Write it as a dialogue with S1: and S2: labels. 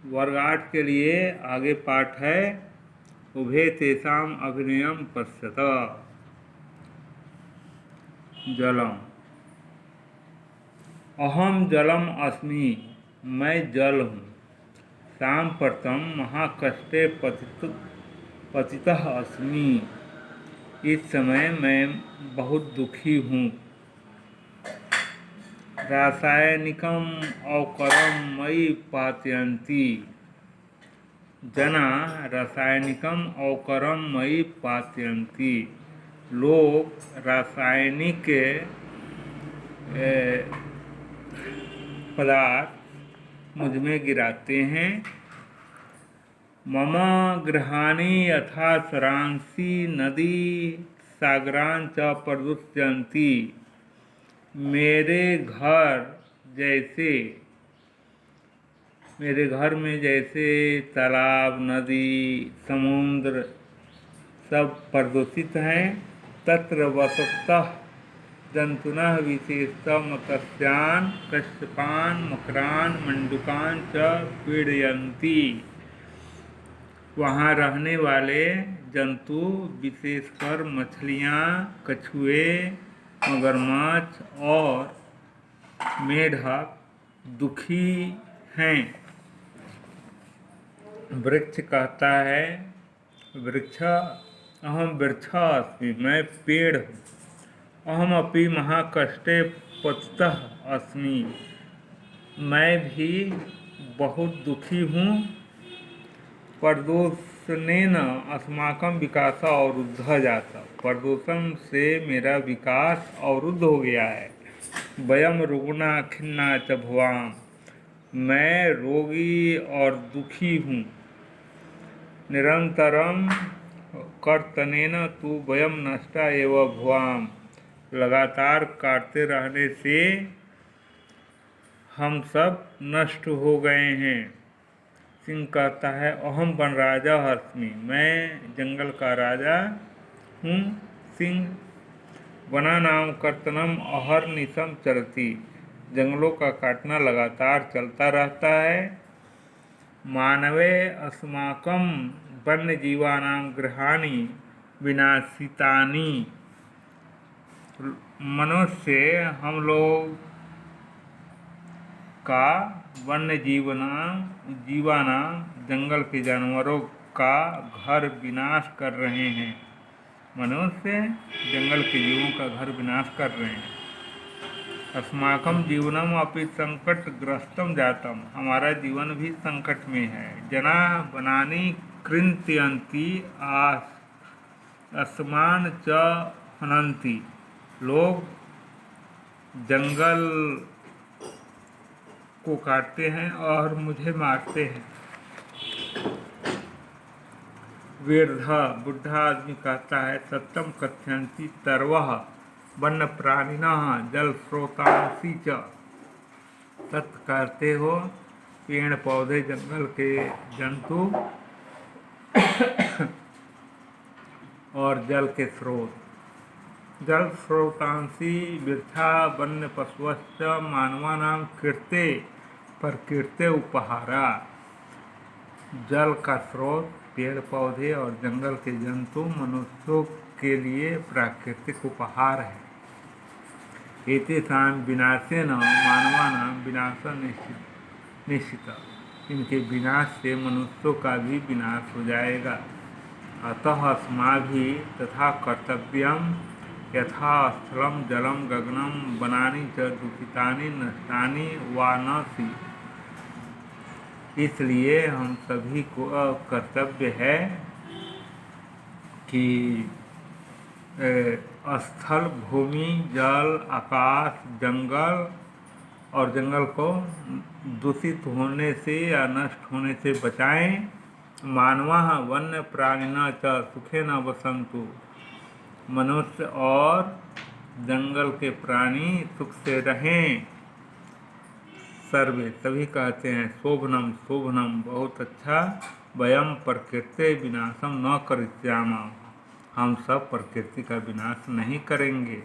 S1: वर्ग 8 के लिए आगे पाठ है उभे तेषाम अभिनयम पश्यत। जलम। अहम जलम अस्मि, मैं जल हूँ। सांप्रतम महाकष्टे पतितः अस्मि, इस समय मैं बहुत दुखी हूँ। रासायनिकम अवकरम मयि पातयन्ति, जना रासायनिकम अवकरम मयि पातयन्ति, लोग रासायनिक पदार्थ मुझ में गिराते हैं। मम गृहाणि यथा सरांसि नदी सागरान च प्रदुष्यन्ति, मेरे घर में जैसे तालाब, नदी, समुद्र सब प्रदूषित हैं। तत्र वसतः जंतुनः विशेषतः मत्स्यान्, कच्छपान्, मकरान्, मंडूकान् च पीडयन्ति, वहाँ रहने वाले जंतु विशेषकर मछलियाँ, कछुए, मगरमच्छ और मेढक दुखी हैं। वृक्ष कहता है, अहम वृक्ष अस्मि, मैं पेड़ हूँ। अहम अपि महाकष्टे पतितः अस्मि, मैं भी बहुत दुखी हूँ। प्रदूषणेन अस्माकं विकासः अवरुद्धः जातः, प्रदूषण से मेरा विकास अवरुद्ध हो गया है। वयम रुग्णा खिन्ना च भवाम, मैं रोगी और दुखी हूँ। निरंतरम कर्तनेन तु वयम नष्टा एव भवाम, लगातार काटते रहने से हम सब नष्ट हो गए हैं। सिंह कहता है, अहम वनराजा अस्मि, मैं जंगल का राजा हूँ। सिंह, वनानां कर्तनम अहर्निशं चरति, जंगलों का काटना लगातार चलता रहता है। मानवे अस्माकं वन्यजीवानां गृहाणि विनाशितानि, मनुष्य हम लोग का वन्य जीवाना जंगल के जानवरों का घर विनाश कर रहे हैं। मनुष्य जंगल के जीवों का घर विनाश कर रहे हैं। अस्माकं जीवनम अपि संकटग्रस्तम जातम, हमारा जीवन भी संकट में है। जना वनानि कृन्तयन्ति अस्मान् च हनन्ति, लोग जंगल को काटते हैं और मुझे मारते हैं। वीरधा, बुढ़ा आदमी कहता है, सत्यम कथयन्ति तरवः वन्य प्राणिनः जल स्रोतांसि च, सत्य कहते हो पेड़ पौधे जंगल के जंतु और जल के स्रोत। जल स्रोतांसि वृथा वन्य पशुश्च मानवानां कृते प्रकृते उपहारा, जल का स्रोत पेड़ पौधे और जंगल के जंतु मनुष्यों के लिए प्राकृतिक उपहार है। एतेषां विनाशेन मानवानां विनाशः निश्चितः, इनके विनाश से मनुष्यों का भी विनाश हो जाएगा। अतः अस्माभिः तथा कर्तव्यम, यथा स्थलम जलम गगनम वनानि च दूषितानि नष्टानि वा न सी, इसलिए हम सभी को कर्तव्य है कि स्थल, भूमि, जल, आकाश, जंगल और जंगल को दूषित होने से या नष्ट होने से बचाएं। मानवः वन्य प्राणिनः च सुखेन वसन्तु, मनुष्य और जंगल के प्राणी सुख से रहें। सर्वे, सभी कहते हैं, शोभनम शोभनम, बहुत अच्छा। वयम प्रकृते विनाशम न करिष्यामः, हम सब प्रकृति का विनाश नहीं करेंगे।